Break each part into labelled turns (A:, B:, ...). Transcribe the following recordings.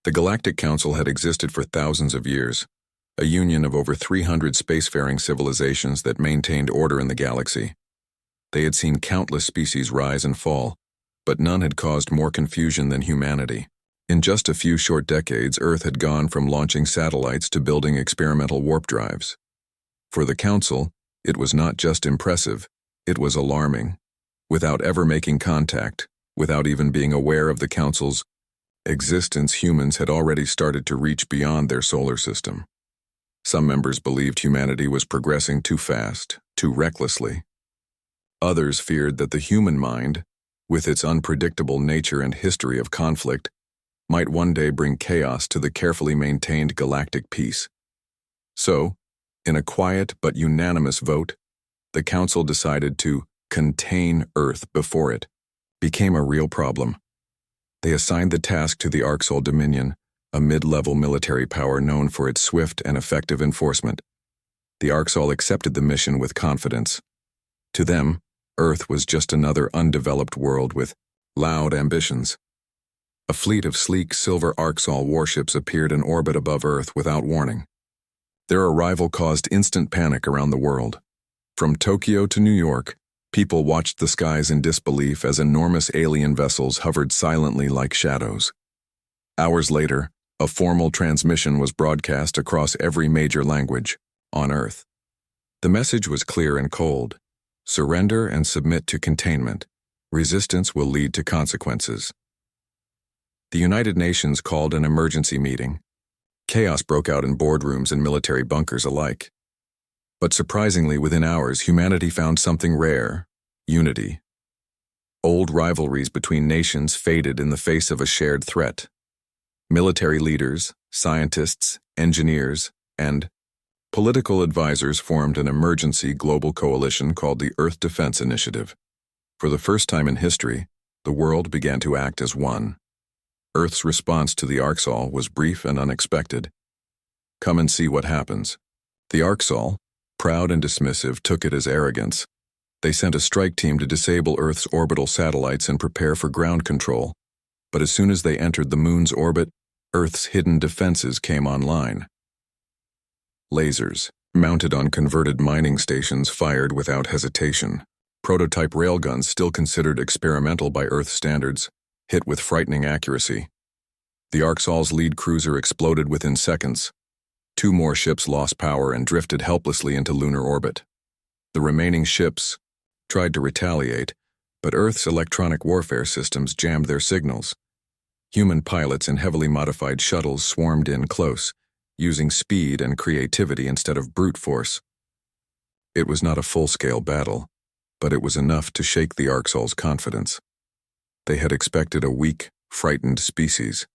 A: The Galactic Council had existed for thousands of years, a union of over 300 spacefaring civilizations that maintained order in the galaxy. They had seen countless species rise and fall, but none had caused more confusion than humanity. In just a few short decades, Earth had gone from launching satellites to building experimental warp drives. For the Council, it was not just impressive, it was alarming. Without ever making contact, without even being aware of the Council's existence, humans had already started to reach beyond their solar system. Some members believed humanity was progressing too fast, too recklessly. Others feared that the human mind, with its unpredictable nature and history of conflict, might one day bring chaos to the carefully maintained galactic peace. So, in a quiet but unanimous vote, the Council decided to contain Earth before it became a real problem. They assigned the task to the Arxol Dominion, a mid-level military power known for its swift and effective enforcement. The Arxol accepted the mission with confidence. To them, Earth was just another undeveloped world with loud ambitions. A fleet of sleek silver Arxol warships appeared in orbit above Earth without warning. Their arrival caused instant panic around the world. From Tokyo to New York, people watched the skies in disbelief as enormous alien vessels hovered silently like shadows. Hours later, a formal transmission was broadcast across every major language on Earth. The message was clear and cold. Surrender and submit to containment. Resistance will lead to consequences. The United Nations called an emergency meeting. Chaos broke out in boardrooms and military bunkers alike. But surprisingly, within hours, humanity found something rare: unity. Old rivalries between nations faded in the face of a shared threat. Military leaders, scientists, engineers, and political advisors formed an emergency global coalition called the Earth Defense Initiative. For the first time in history, the world began to act as one. Earth's response to the Arxol was brief and unexpected. Come and see what happens. The Arxol, proud and dismissive, took it as arrogance. They sent a strike team to disable Earth's orbital satellites and prepare for ground control. But as soon as they entered the moon's orbit, Earth's hidden defenses came online. Lasers, mounted on converted mining stations, fired without hesitation. Prototype railguns, still considered experimental by Earth standards, hit with frightening accuracy. The Arxol's lead cruiser exploded within seconds. 2 more ships lost power and drifted helplessly into lunar orbit. The remaining ships tried to retaliate, but Earth's electronic warfare systems jammed their signals. Human pilots in heavily modified shuttles swarmed in close, using speed and creativity instead of brute force. It was not a full-scale battle, but it was enough to shake the Arxol's confidence. They had expected a weak, frightened species.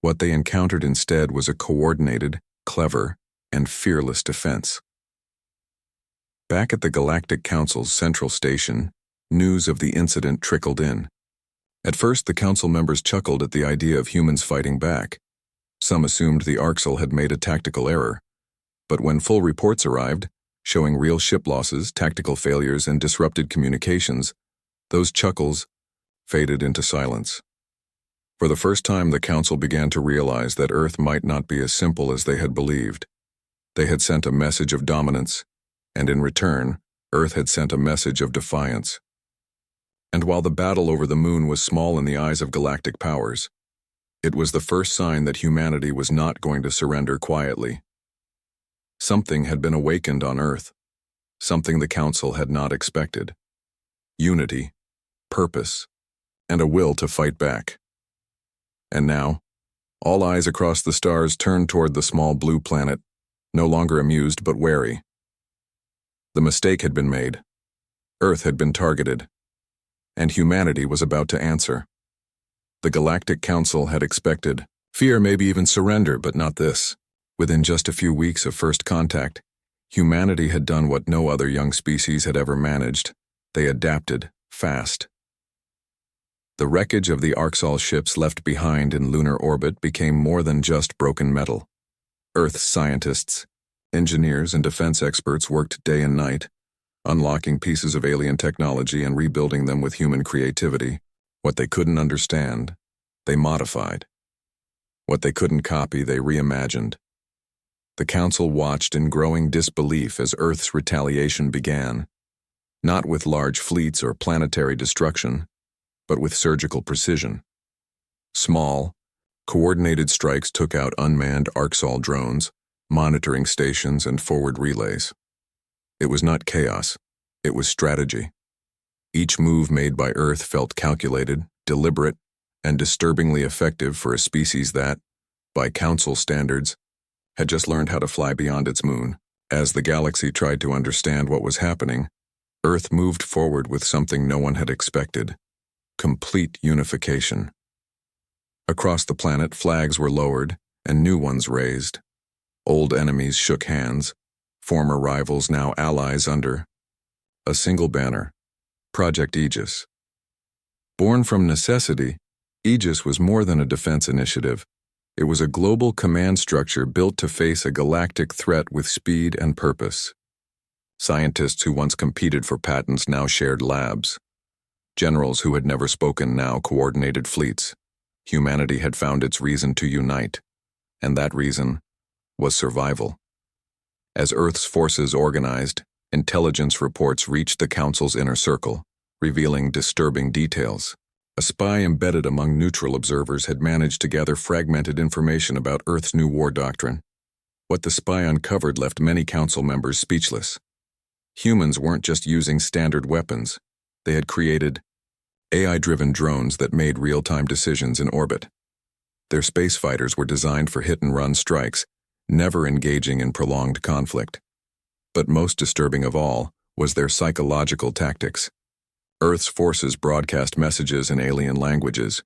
A: What they encountered instead was a coordinated, clever, and fearless defense. Back at the Galactic Council's central station, news of the incident trickled in. At first, the Council members chuckled at the idea of humans fighting back. Some assumed the Arxol had made a tactical error. But when full reports arrived, showing real ship losses, tactical failures, and disrupted communications, those chuckles faded into silence. For the first time, the Council began to realize that Earth might not be as simple as they had believed. They had sent a message of dominance, and in return, Earth had sent a message of defiance. And while the battle over the moon was small in the eyes of galactic powers, it was the first sign that humanity was not going to surrender quietly. Something had been awakened on Earth, something the Council had not expected. Unity, purpose, and a will to fight back. And now, all eyes across the stars turned toward the small blue planet, no longer amused but wary. The mistake had been made. Earth had been targeted, and humanity was about to answer. The Galactic Council had expected fear, maybe even surrender, but not this. Within just a few weeks of first contact, humanity had done what no other young species had ever managed. They adapted fast. The wreckage of the Arxol ships left behind in lunar orbit became more than just broken metal. Earth's scientists, engineers, and defense experts worked day and night, unlocking pieces of alien technology and rebuilding them with human creativity. What they couldn't understand, they modified. What they couldn't copy, they reimagined. The Council watched in growing disbelief as Earth's retaliation began, not with large fleets or planetary destruction, but with surgical precision. Small, coordinated strikes took out unmanned Arcsol drones, monitoring stations, and forward relays. It was not chaos, it was strategy. Each move made by Earth felt calculated, deliberate, and disturbingly effective for a species that, by Council standards, had just learned how to fly beyond its moon. As the galaxy tried to understand what was happening, Earth moved forward with something no one had expected: complete unification. Across the planet, flags were lowered and new ones raised. Old enemies shook hands, former rivals now allies under a single banner: Project Aegis. Born from necessity, Aegis was more than a defense initiative. It was a global command structure built to face a galactic threat with speed and purpose. Scientists who once competed for patents now shared labs. Generals who had never spoken now coordinated fleets. Humanity had found its reason to unite, and that reason was survival. As Earth's forces organized, intelligence reports reached the Council's inner circle, revealing disturbing details. A spy embedded among neutral observers had managed to gather fragmented information about Earth's new war doctrine. What the spy uncovered left many Council members speechless. Humans weren't just using standard weapons. They had created AI-driven drones that made real-time decisions in orbit. Their space fighters were designed for hit-and-run strikes, never engaging in prolonged conflict. But most disturbing of all was their psychological tactics. Earth's forces broadcast messages in alien languages,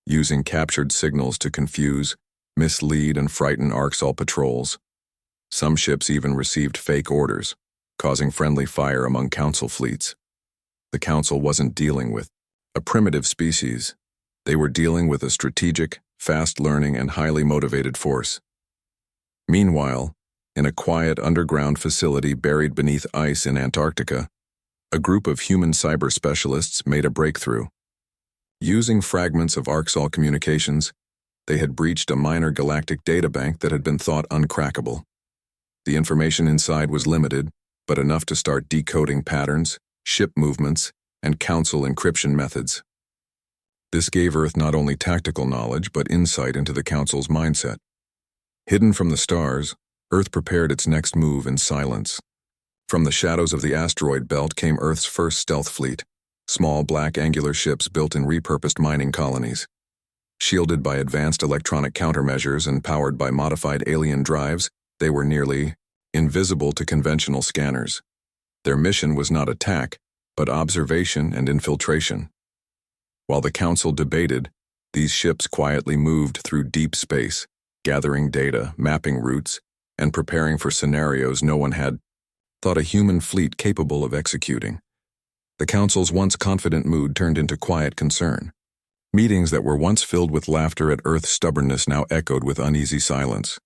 A: using captured signals to confuse, mislead, and frighten Arcsol patrols. Some ships even received fake orders, causing friendly fire among Council fleets. The Council wasn't dealing with a primitive species. They were dealing with a strategic, fast-learning, and highly motivated force. Meanwhile, in a quiet underground facility buried beneath ice in Antarctica, a group of human cyber specialists made a breakthrough. Using fragments of Arcsol communications, they had breached a minor galactic databank that had been thought uncrackable. The information inside was limited, but enough to start decoding patterns, ship movements, and Council encryption methods. This gave Earth not only tactical knowledge, but insight into the Council's mindset. Hidden from the stars, Earth prepared its next move in silence. From the shadows of the asteroid belt came Earth's first stealth fleet, small black angular ships built in repurposed mining colonies. Shielded by advanced electronic countermeasures and powered by modified alien drives, they were nearly invisible to conventional scanners. Their mission was not attack, but observation and infiltration. While the Council debated, these ships quietly moved through deep space, gathering data, mapping routes, and preparing for scenarios no one had thought a human fleet capable of executing. The Council's once confident mood turned into quiet concern. Meetings that were once filled with laughter at Earth's stubbornness now echoed with uneasy silence.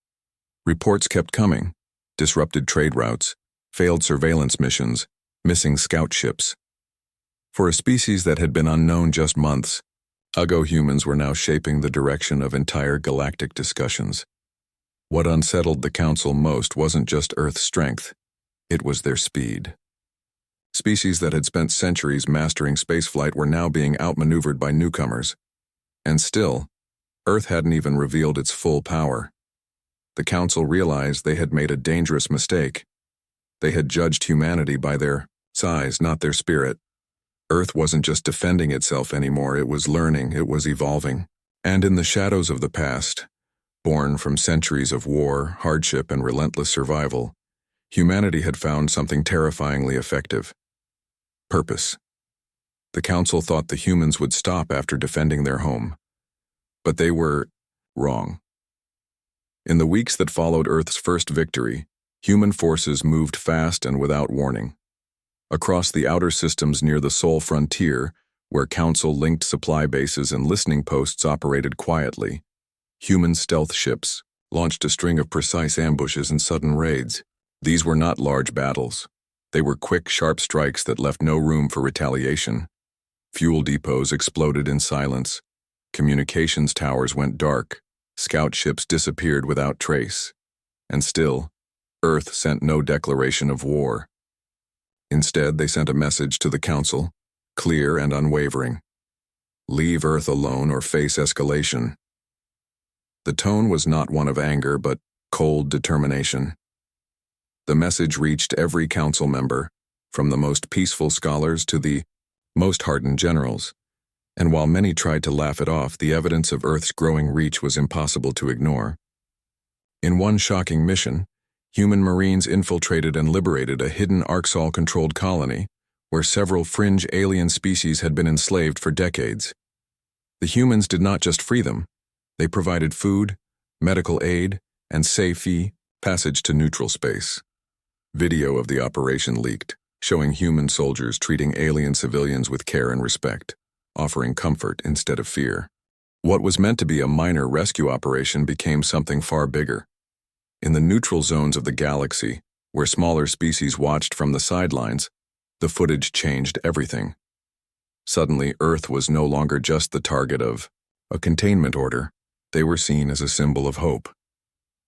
A: Reports kept coming: disrupted trade routes, failed surveillance missions, missing scout ships. For a species that had been unknown just months, Uggo humans were now shaping the direction of entire galactic discussions. What unsettled the Council most wasn't just Earth's strength, it was their speed. Species that had spent centuries mastering spaceflight were now being outmaneuvered by newcomers. And still, Earth hadn't even revealed its full power. The Council realized they had made a dangerous mistake. They had judged humanity by their size, not their spirit. Earth wasn't just defending itself anymore, it was learning, it was evolving. And in the shadows of the past, born from centuries of war, hardship, and relentless survival, humanity had found something terrifyingly effective: purpose. The Council thought the humans would stop after defending their home. But they were wrong. In the weeks that followed Earth's first victory, human forces moved fast and without warning. Across the outer systems near the Sol frontier, where Council-linked supply bases and listening posts operated quietly, human stealth ships launched a string of precise ambushes and sudden raids. These were not large battles. They were quick, sharp strikes that left no room for retaliation. Fuel depots exploded in silence. Communications towers went dark. Scout ships disappeared without trace. And still, Earth sent no declaration of war. Instead, they sent a message to the Council, clear and unwavering. Leave Earth alone or face escalation. The tone was not one of anger, but cold determination. The message reached every council member, from the most peaceful scholars to the most hardened generals. And while many tried to laugh it off, the evidence of Earth's growing reach was impossible to ignore. In one shocking mission, human Marines infiltrated and liberated a hidden Arxol-controlled colony where several fringe alien species had been enslaved for decades. The humans did not just free them, they provided food, medical aid, and safe passage to neutral space. Video of the operation leaked, showing human soldiers treating alien civilians with care and respect, offering comfort instead of fear. What was meant to be a minor rescue operation became something far bigger. In the neutral zones of the galaxy, where smaller species watched from the sidelines, the footage changed everything. Suddenly, Earth was no longer just the target of a containment order. They were seen as a symbol of hope.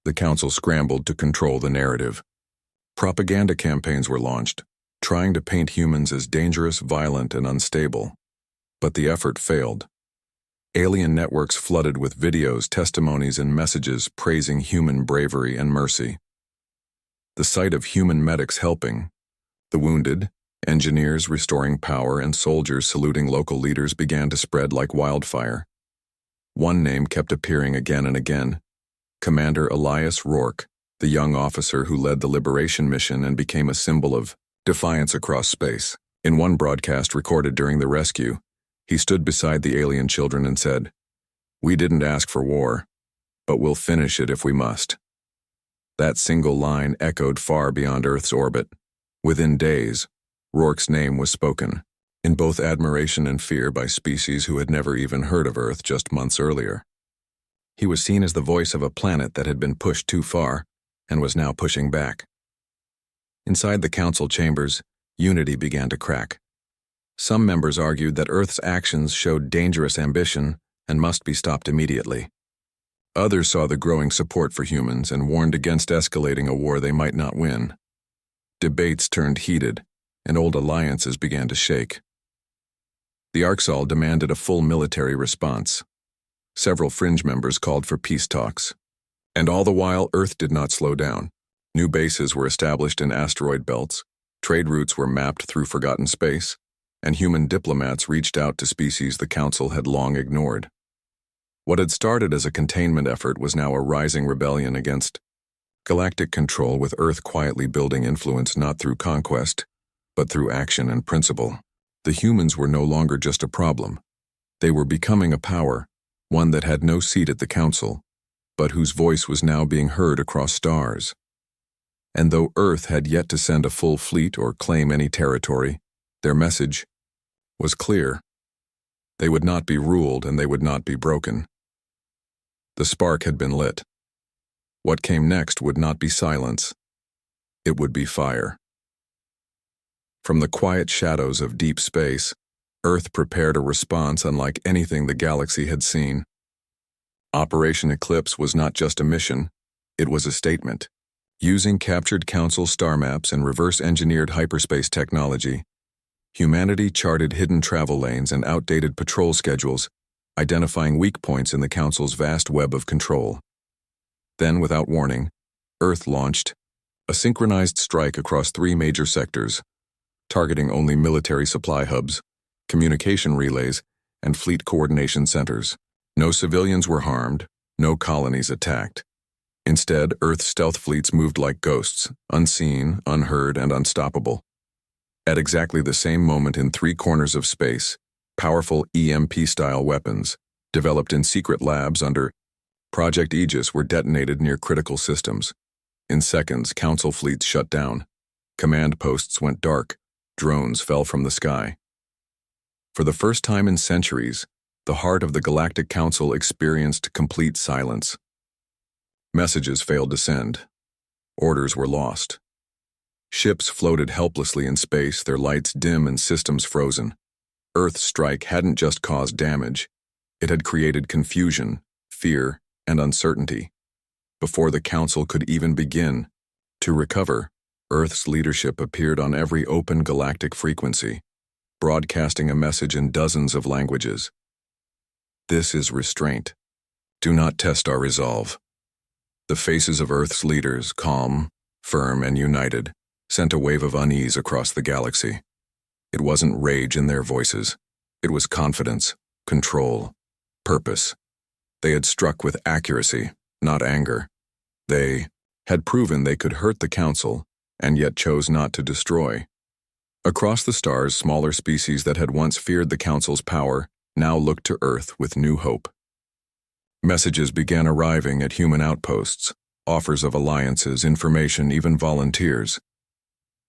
A: The Council scrambled to control the narrative. Propaganda campaigns were launched, trying to paint humans as dangerous, violent, and unstable. But the effort failed. Alien networks flooded with videos, testimonies, and messages praising human bravery and mercy. The sight of human medics helping, the wounded, engineers restoring power, and soldiers saluting local leaders began to spread like wildfire. One name kept appearing again and again: Commander Elias Rourke, the young officer who led the liberation mission and became a symbol of defiance across space. In one broadcast recorded during the rescue, he stood beside the alien children and said, "We didn't ask for war, but we'll finish it if we must." That single line echoed far beyond Earth's orbit. Within days, Rourke's name was spoken, in both admiration and fear by species who had never even heard of Earth just months earlier. He was seen as the voice of a planet that had been pushed too far and was now pushing back. Inside the council chambers, unity began to crack. Some members argued that Earth's actions showed dangerous ambition and must be stopped immediately. Others saw the growing support for humans and warned against escalating a war they might not win. Debates turned heated, and old alliances began to shake. The Arxol demanded a full military response. Several fringe members called for peace talks. And all the while, Earth did not slow down. New bases were established in asteroid belts, trade routes were mapped through forgotten space, and human diplomats reached out to species the Council had long ignored. What had started as a containment effort was now a rising rebellion against galactic control, with Earth quietly building influence not through conquest, but through action and principle. The humans were no longer just a problem. They were becoming a power, one that had no seat at the Council, but whose voice was now being heard across stars. And though Earth had yet to send a full fleet or claim any territory, their message was clear. They would not be ruled and they would not be broken. The spark had been lit. What came next would not be silence. It would be fire. From the quiet shadows of deep space, Earth prepared a response unlike anything the galaxy had seen. Operation Eclipse was not just a mission, it was a statement. Using captured Council star maps and reverse-engineered hyperspace technology, humanity charted hidden travel lanes and outdated patrol schedules, identifying weak points in the Council's vast web of control. Then, without warning, Earth launched a synchronized strike across 3 major sectors, targeting only military supply hubs, communication relays, and fleet coordination centers. No civilians were harmed, no colonies attacked. Instead, Earth's stealth fleets moved like ghosts, unseen, unheard, and unstoppable. At exactly the same moment in 3 corners of space, powerful EMP-style weapons, developed in secret labs under Project Aegis, were detonated near critical systems. In seconds, Council fleets shut down. Command posts went dark. Drones fell from the sky. For the first time in centuries, the heart of the Galactic Council experienced complete silence. Messages failed to send. Orders were lost. Ships floated helplessly in space, their lights dim and systems frozen. Earth's strike hadn't just caused damage. It had created confusion, fear, and uncertainty. Before the Council could even begin to recover, Earth's leadership appeared on every open galactic frequency, broadcasting a message in dozens of languages. This is restraint. Do not test our resolve. The faces of Earth's leaders, calm, firm, and united, sent a wave of unease across the galaxy. It wasn't rage in their voices. It was confidence, control, purpose. They had struck with accuracy, not anger. They had proven they could hurt the Council, and yet chose not to destroy. Across the stars, smaller species that had once feared the Council's power now looked to Earth with new hope. Messages began arriving at human outposts, offers of alliances, information, even volunteers.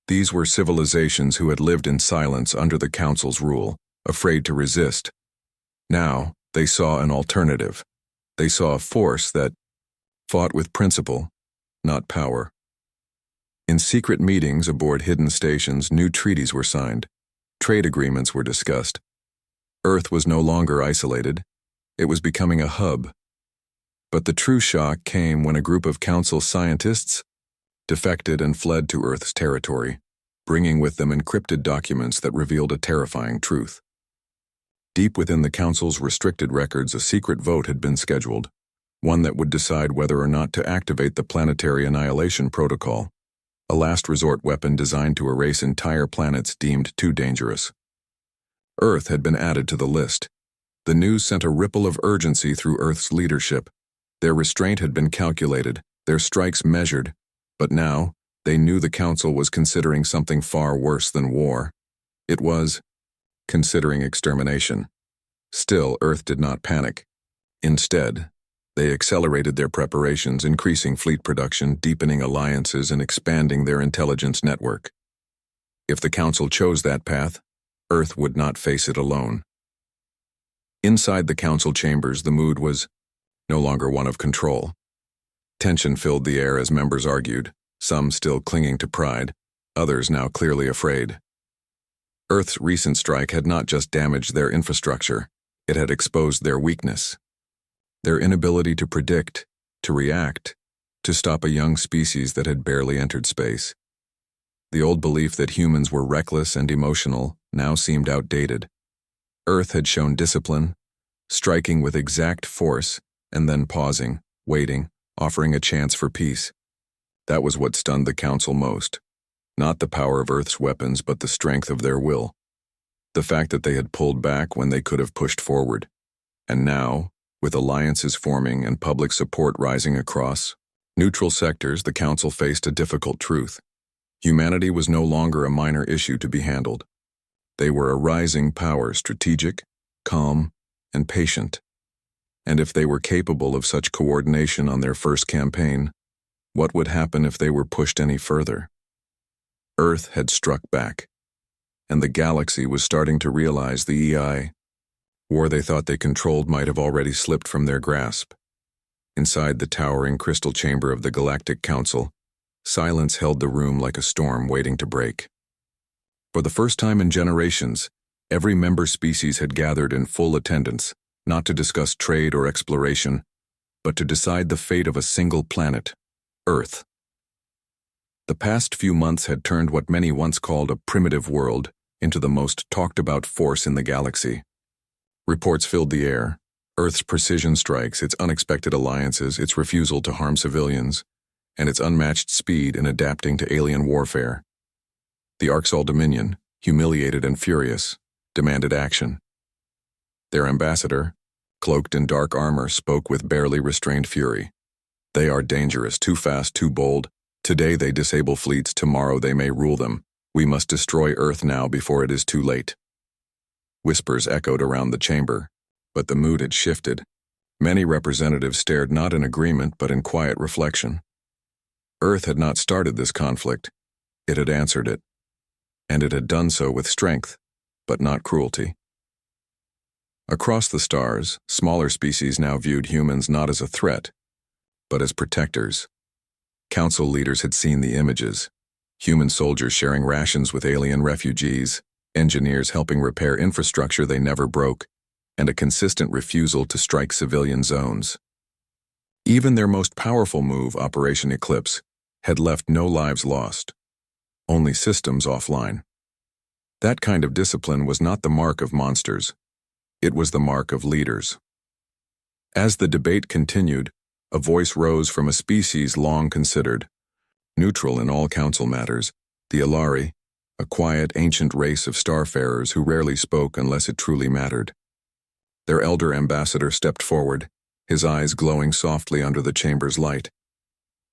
A: These were civilizations who had lived in silence under the Council's rule, afraid to resist. Now, they saw an alternative. They saw a force that fought with principle, not power. In secret meetings aboard hidden stations, new treaties were signed. Trade agreements were discussed. Earth was no longer isolated. It was becoming a hub. But the true shock came when a group of Council scientists defected and fled to Earth's territory, bringing with them encrypted documents that revealed a terrifying truth. Deep within the Council's restricted records, a secret vote had been scheduled, one that would decide whether or not to activate the Planetary Annihilation Protocol, a last resort weapon designed to erase entire planets deemed too dangerous. Earth had been added to the list. The news sent a ripple of urgency through Earth's leadership. Their restraint had been calculated, their strikes measured, but now they knew the Council was considering something far worse than war. It was considering extermination. Still, Earth did not panic. Instead, they accelerated their preparations, increasing fleet production, deepening alliances, and expanding their intelligence network. If the Council chose that path, Earth would not face it alone. Inside the Council chambers, the mood was no longer one of control. Tension filled the air as members argued, some still clinging to pride, others now clearly afraid. Earth's recent strike had not just damaged their infrastructure, it had exposed their weakness. Their inability to predict, to react, to stop a young species that had barely entered space. The old belief that humans were reckless and emotional now seemed outdated. Earth had shown discipline, striking with exact force, and then pausing, waiting, offering a chance for peace. That was what stunned the Council most. Not the power of Earth's weapons, but the strength of their will. The fact that they had pulled back when they could have pushed forward. And now, with alliances forming and public support rising across neutral sectors, the Council faced a difficult truth. Humanity was no longer a minor issue to be handled. They were a rising power, strategic, calm, and patient. And if they were capable of such coordination on their first campaign, what would happen if they were pushed any further? Earth had struck back, and the galaxy was starting to realize the EI war they thought they controlled might have already slipped from their grasp. Inside the towering crystal chamber of the Galactic Council, silence held the room like a storm waiting to break. For the first time in generations, every member species had gathered in full attendance, not to discuss trade or exploration, but to decide the fate of a single planet, Earth. The past few months had turned what many once called a primitive world into the most talked-about force in the galaxy. Reports filled the air. Earth's precision strikes, its unexpected alliances, its refusal to harm civilians, and its unmatched speed in adapting to alien warfare. The Orcs' Dominion, humiliated and furious, demanded action. Their ambassador, cloaked in dark armor, spoke with barely restrained fury. They are dangerous, too fast, too bold. Today they disable fleets, tomorrow they may rule them. We must destroy Earth now before it is too late. Whispers echoed around the chamber, but the mood had shifted. Many representatives stared not in agreement but in quiet reflection. Earth had not started this conflict. It had answered it. And it had done so with strength, but not cruelty. Across the stars, smaller species now viewed humans not as a threat, but as protectors. Council leaders had seen the images. Human soldiers sharing rations with alien refugees, engineers helping repair infrastructure they never broke, and a consistent refusal to strike civilian zones. Even their most powerful move, Operation Eclipse, had left no lives lost, only systems offline. That kind of discipline was not the mark of monsters. It was the mark of leaders. As the debate continued, a voice rose from a species long considered neutral in all council matters, the Alari, a quiet, ancient race of starfarers who rarely spoke unless it truly mattered. Their elder ambassador stepped forward, his eyes glowing softly under the chamber's light.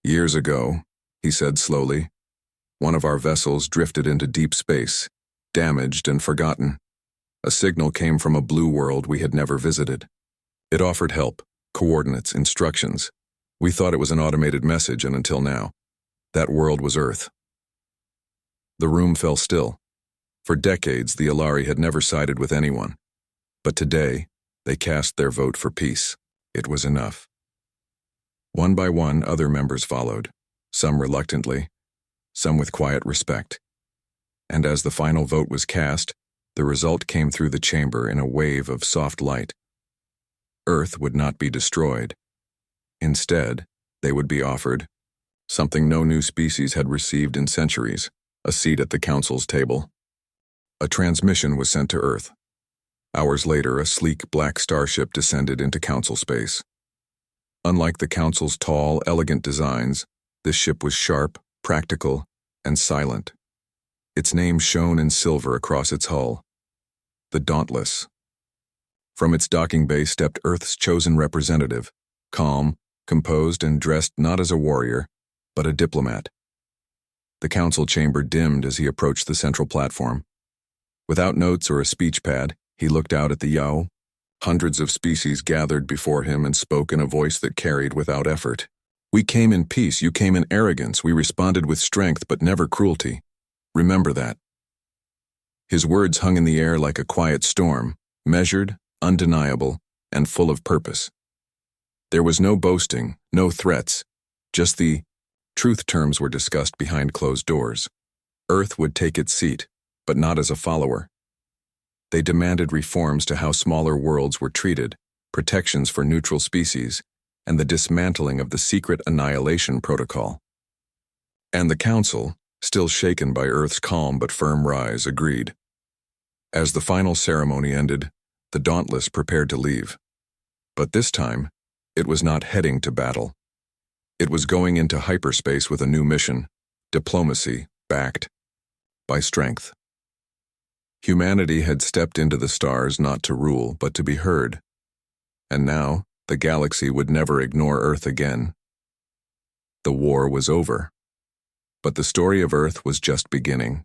A: "Years ago," he said slowly, "one of our vessels drifted into deep space, damaged and forgotten. A signal came from a blue world we had never visited. It offered help, coordinates, instructions. We thought it was an automated message, and until now, that world was Earth." The room fell still. For decades, the Alari had never sided with anyone. But today, they cast their vote for peace. It was enough. One by one, other members followed, some reluctantly, some with quiet respect. And as the final vote was cast, the result came through the chamber in a wave of soft light. Earth would not be destroyed. Instead, they would be offered something no new species had received in centuries: a seat at the council's table. A transmission was sent to Earth. Hours later, a sleek black starship descended into council space. Unlike the council's tall, elegant designs, this ship was sharp, practical, and silent. Its name shone in silver across its hull: the Dauntless. From its docking bay stepped Earth's chosen representative, calm, composed, and dressed not as a warrior, but a diplomat. The council chamber dimmed as he approached the central platform. Without notes or a speech pad, he looked out at the Yao. Hundreds of species gathered before him and spoke in a voice that carried without effort. "We came in peace, you came in arrogance. We responded with strength, but never cruelty. Remember that." His words hung in the air like a quiet storm, measured, undeniable, and full of purpose. There was no boasting, no threats, just the truth. Terms were discussed behind closed doors. Earth would take its seat, but not as a follower. They demanded reforms to how smaller worlds were treated, protections for neutral species, and the dismantling of the secret annihilation protocol. And the council, still shaken by Earth's calm but firm rise, agreed. As the final ceremony ended, the Dauntless prepared to leave. But this time, it was not heading to battle. It was going into hyperspace with a new mission: diplomacy backed by strength. Humanity had stepped into the stars not to rule, but to be heard. And now, the galaxy would never ignore Earth again. The war was over. But the story of Earth was just beginning.